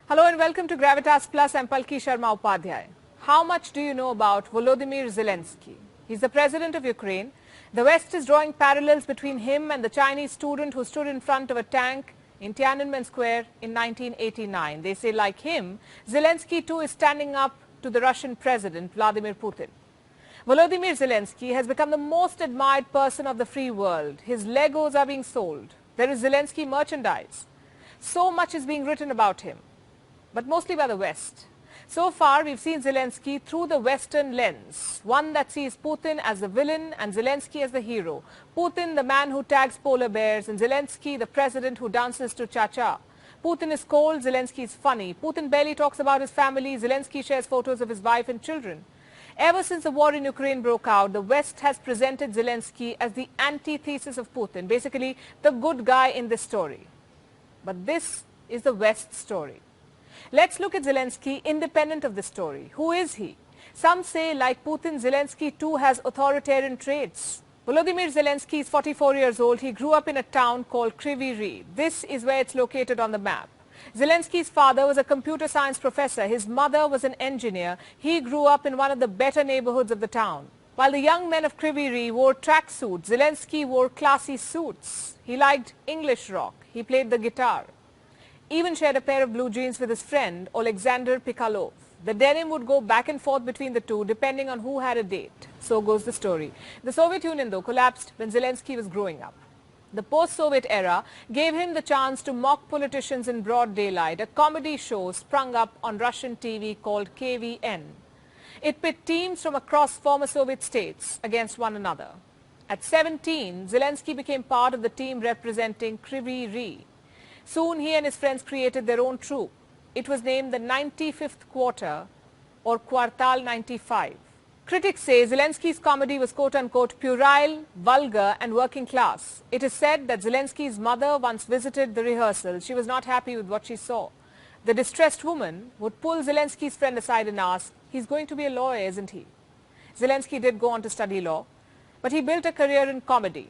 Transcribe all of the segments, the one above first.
Hello and welcome to Gravitas Plus. I'm Palki Sharma Upadhyay. How much do you know about Volodymyr Zelensky? He's the president of Ukraine. The West is drawing parallels between him and the Chinese student who stood in front of a tank in Tiananmen Square in 1989. They say, like him, Zelensky too is standing up to the Russian president, Vladimir Putin. Volodymyr Zelensky has become the most admired person of the free world. His Legos are being sold. There is Zelensky merchandise. So much is being written about him, but mostly by the West. So far, we've seen Zelensky through the Western lens, one that sees Putin as the villain and Zelensky as the hero. Putin, the man who tags polar bears, and Zelensky, the president who dances to cha-cha. Putin is cold, Zelensky is funny. Putin barely talks about his family, Zelensky shares photos of his wife and children. Ever since the war in Ukraine broke out, the West has presented Zelensky as the antithesis of Putin, basically the good guy in this story. But this is the West's story. Let's look at Zelensky independent of the story. Who is he? Some say, like Putin, Zelensky too has authoritarian traits. Volodymyr Zelensky is 44 years old. He grew up in a town called Kryvyi Rih. This is where it's located on the map. Zelensky's father was a computer science professor. His mother was an engineer. He grew up in one of the better neighborhoods of the town. While the young men of Kryvyi Rih wore tracksuits, Zelensky wore classy suits. He liked English rock. He played the guitar. Even shared a pair of blue jeans with his friend, Alexander Pikalov. The denim would go back and forth between the two depending on who had a date. So goes the story. The Soviet Union, though, collapsed when Zelensky was growing up. The post-Soviet era gave him the chance to mock politicians in broad daylight. A comedy show sprung up on Russian TV called KVN. It pit teams from across former Soviet states against one another. At 17, Zelensky became part of the team representing Kryvyi Rih. Soon he and his friends created their own troupe. It was named the 95th Quarter or Quartal 95. Critics say Zelensky's comedy was quote-unquote puerile, vulgar and working class. It is said that Zelensky's mother once visited the rehearsal. She was not happy with what she saw. The distressed woman would pull Zelensky's friend aside and ask, "He's going to be a lawyer, isn't he?" Zelensky did go on to study law, but he built a career in comedy.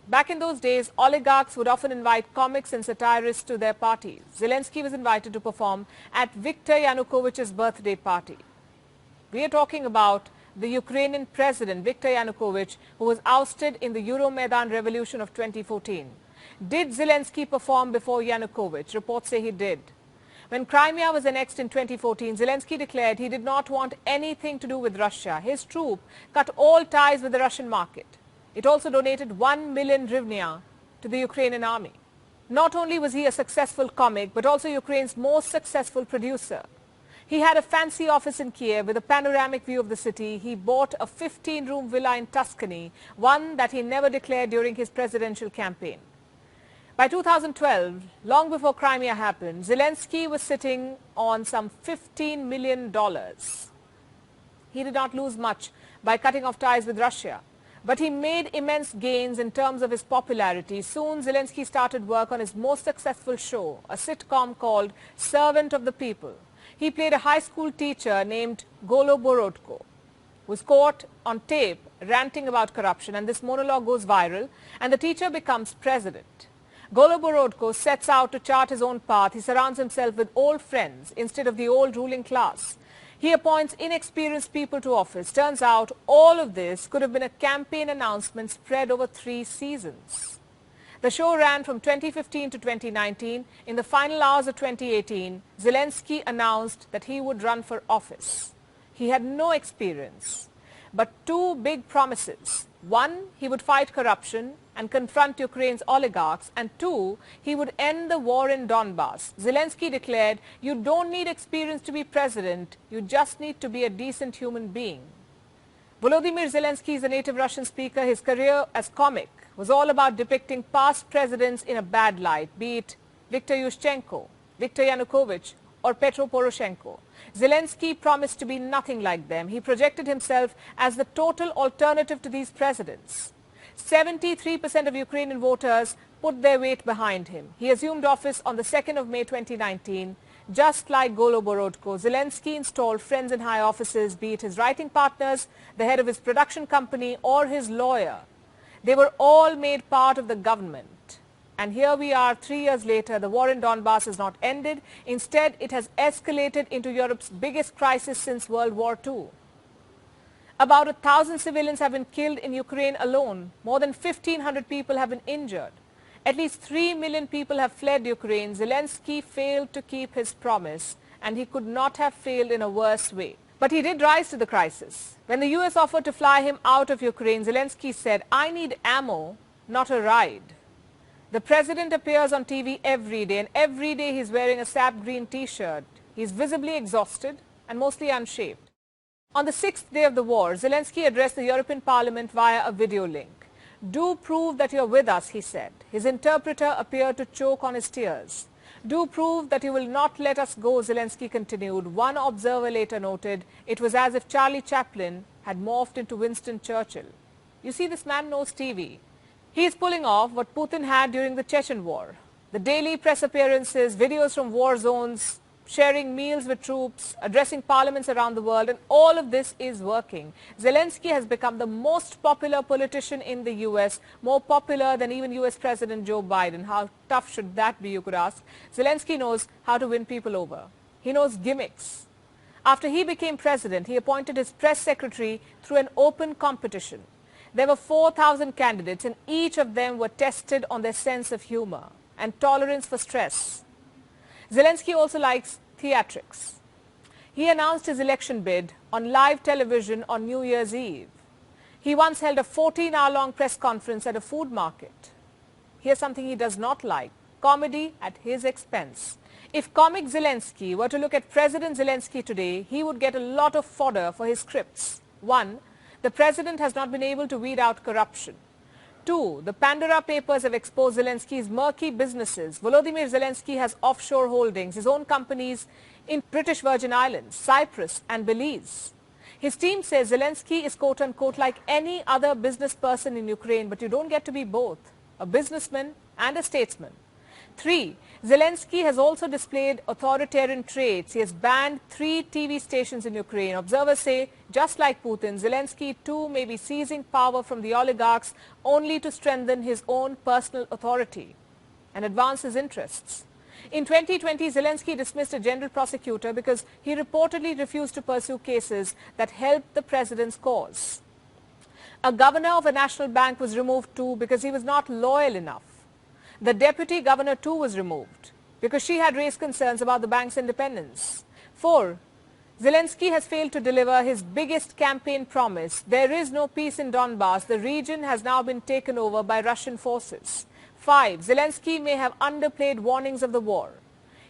Back in those days, oligarchs would often invite comics and satirists to their parties. Zelensky was invited to perform at Viktor Yanukovych's birthday party. We are talking about the Ukrainian president, Viktor Yanukovych, who was ousted in the Euromaidan revolution of 2014. Did Zelensky perform before Yanukovych? Reports say he did. When Crimea was annexed in 2014, Zelensky declared he did not want anything to do with Russia. His troupe cut all ties with the Russian market. It also donated 1 million hryvnia to the Ukrainian army. Not only was he a successful comic, but also Ukraine's most successful producer. He had a fancy office in Kiev with a panoramic view of the city. He bought a 15-room villa in Tuscany, one that he never declared during his presidential campaign. By 2012, long before Crimea happened, Zelensky was sitting on some $15 million. He did not lose much by cutting off ties with Russia, but he made immense gains in terms of his popularity. Soon, Zelensky started work on his most successful show, a sitcom called Servant of the People. He played a high school teacher named Goloborodko, who was caught on tape ranting about corruption, and this monologue goes viral, and the teacher becomes president. Goloborodko sets out to chart his own path. He surrounds himself with old friends instead of the old ruling class. He appoints inexperienced people to office. Turns out all of this could have been a campaign announcement spread over 3 seasons. The show ran from 2015 to 2019. In the final hours of 2018, Zelensky announced that he would run for office. He had no experience, but 2 big promises. 1, he would fight corruption and confront Ukraine's oligarchs, and 2, he would end the war in Donbass. Zelensky declared, "You don't need experience to be president, you just need to be a decent human being." Volodymyr Zelensky is a native Russian speaker. His career as comic was all about depicting past presidents in a bad light, be it Viktor Yushchenko, Viktor Yanukovych, or Petro Poroshenko. Zelensky promised to be nothing like them. He projected himself as the total alternative to these presidents. 73% of Ukrainian voters put their weight behind him. He assumed office on the 2nd of May 2019. Just like Goloborodko, Zelensky installed friends in high offices, be it his writing partners, the head of his production company, or his lawyer. They were all made part of the government. And here we are 3 years later, the war in Donbass has not ended. Instead, it has escalated into Europe's biggest crisis since World War II. About 1,000 civilians have been killed in Ukraine alone. More than 1,500 people have been injured. At least 3 million people have fled Ukraine. Zelensky failed to keep his promise, and he could not have failed in a worse way. But he did rise to the crisis. When the US offered to fly him out of Ukraine, Zelensky said, "I need ammo, not a ride." The president appears on TV every day, and every day he's wearing a sap green t-shirt. He's visibly exhausted and mostly unshaved. On the 6th day of the war, Zelensky addressed the European Parliament via a video link. "Do prove that you're with us," he said. His interpreter appeared to choke on his tears. "Do prove that you will not let us go," Zelensky continued. One observer later noted it was as if Charlie Chaplin had morphed into Winston Churchill. You see, this man knows TV. He is pulling off what Putin had during the Chechen war. The daily press appearances, videos from war zones, sharing meals with troops, addressing parliaments around the world, and all of this is working. Zelensky has become the most popular politician in the US, more popular than even US President Joe Biden. How tough should that be, you could ask? Zelensky knows how to win people over. He knows gimmicks. After he became president, he appointed his press secretary through an open competition. There were 4,000 candidates, and each of them were tested on their sense of humor and tolerance for stress. Zelensky also likes theatrics. He announced his election bid on live television on New Year's Eve. He once held a 14-hour-long press conference at a food market. Here's something he does not like: comedy at his expense. If comic Zelensky were to look at President Zelensky today, he would get a lot of fodder for his scripts. 1. The president has not been able to weed out corruption. 2. The Pandora Papers have exposed Zelensky's murky businesses. Volodymyr Zelensky has offshore holdings, his own companies in British Virgin Islands, Cyprus and Belize. His team says Zelensky is quote-unquote like any other business person in Ukraine, but you don't get to be both, a businessman and a statesman. 3. Zelensky has also displayed authoritarian traits. He has banned 3 TV stations in Ukraine. Observers say, just like Putin, Zelensky too may be seizing power from the oligarchs only to strengthen his own personal authority and advance his interests. In 2020, Zelensky dismissed a general prosecutor because he reportedly refused to pursue cases that helped the president's cause. A governor of a national bank was removed too because he was not loyal enough. The deputy governor too was removed because she had raised concerns about the bank's independence. 4. Zelensky has failed to deliver his biggest campaign promise. There is no peace in Donbass. The region has now been taken over by Russian forces. 5. Zelensky may have underplayed warnings of the war.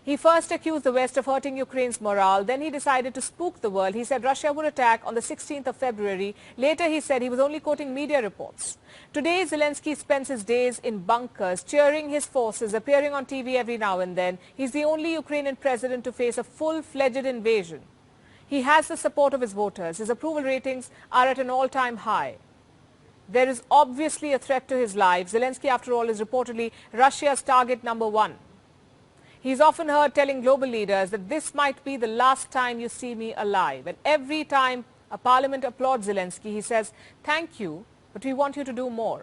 He first accused the West of hurting Ukraine's morale. Then he decided to spook the world. He said Russia would attack on the 16th of February. Later he said he was only quoting media reports. Today Zelensky spends his days in bunkers, cheering his forces, appearing on TV every now and then. He's the only Ukrainian president to face a full-fledged invasion. He has the support of his voters. His approval ratings are at an all-time high. There is obviously a threat to his life. Zelensky, after all, is reportedly Russia's target number 1. He's often heard telling global leaders that this might be the last time you see me alive. And every time a parliament applauds Zelensky, he says, "Thank you, but we want you to do more."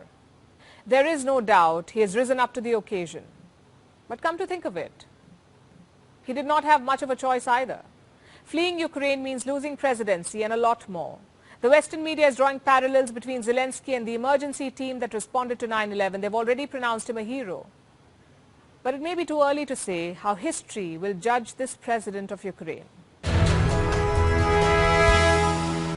There is no doubt he has risen up to the occasion. But come to think of it, he did not have much of a choice either. Fleeing Ukraine means losing presidency and a lot more. The Western media is drawing parallels between Zelensky and the emergency team that responded to 9/11. They've already pronounced him a hero. But it may be too early to say how history will judge this president of Ukraine.